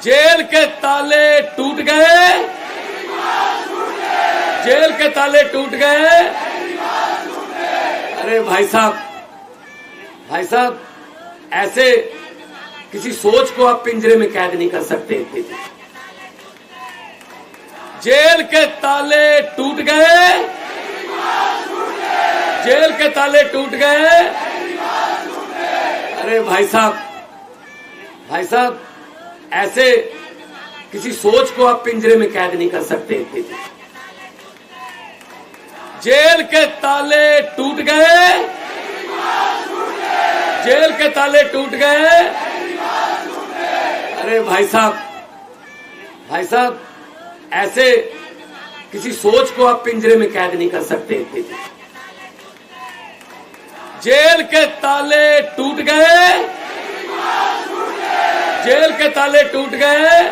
Jail के ताले टूट गए, जेल के ताले टूट गए। अरे भाई साहब ऐसे किसी सोच को आप पिंजरे में कैद नहीं कर सकते। जेल के ताले टूट गए, जेल के ताले टूट गए। अरे भाई साहब ऐसे किसी सोच को आप पिंजरे में कैद नहीं कर सकते। जेल के ताले टूट गए, जेल के ताले टूट गए। अरे भाई साहब ऐसे किसी सोच को आप पिंजरे में कैद नहीं कर सकते। जेल के ताले टूट गए, जेल के ताले टूट गए।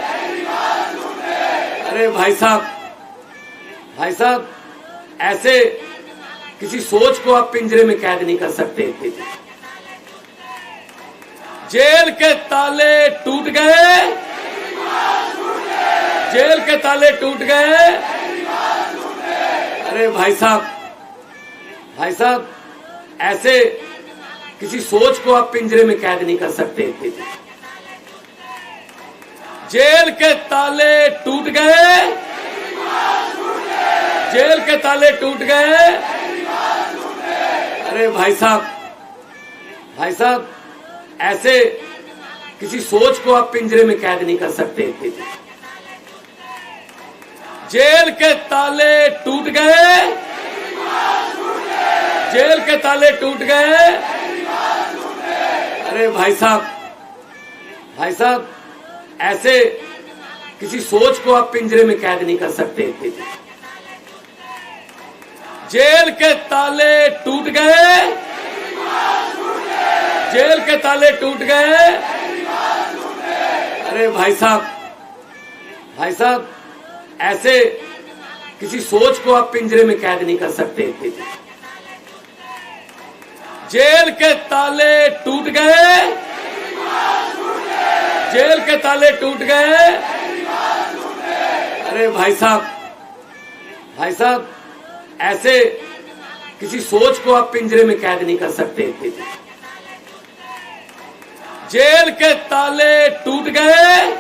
अरे भाई साहब ऐसे किसी सोच को आप पिंजरे में कैद नहीं कर सकते। जेल के ताले टूट गए, जेल के ताले टूट गए। अरे भाई साहब ऐसे किसी सोच को आप पिंजरे में कैद नहीं कर सकते। जेल के ताले टूट गए, जेल के ताले टूट गए। अरे भाई साहब ऐसे किसी सोच को आप पिंजरे में कैद नहीं कर सकते। जेल के ताले टूट गए, जेल के ताले टूट गए। अरे भाई साहब ऐसे किसी सोच को आप पिंजरे में कैद नहीं कर सकते। जेल के ताले टूट गए, जेल के ताले टूट गए। अरे भाई साहब ऐसे किसी सोच को आप पिंजरे में कैद नहीं कर सकते। जेल के ताले टूट गए, जेल के ताले टूट गए। अरे भाई साहब ऐसे किसी सोच को आप पिंजरे में कैद नहीं कर सकते। जेल के ताले टूट गए,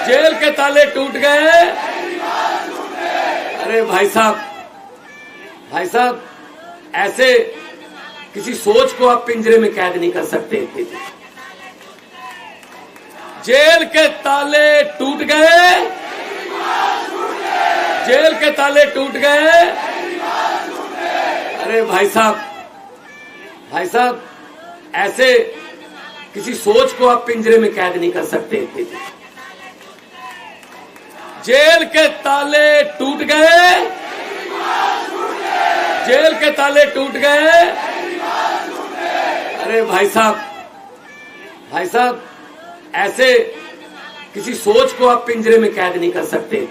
जेल के ताले टूट गए। अरे भाई साहब ऐसे किसी सोच को आप पिंजरे में कैद नहीं कर सकते। जेल के ताले टूट गए, जेल के ताले टूट गए। अरे भाई साहब ऐसे किसी सोच को आप पिंजरे में कैद नहीं कर सकते। जेल के ताले टूट गए, जेल के ताले टूट गए। अरे भाई साहब ऐसे किसी सोच को आप पिंजरे में कैद नहीं कर सकते।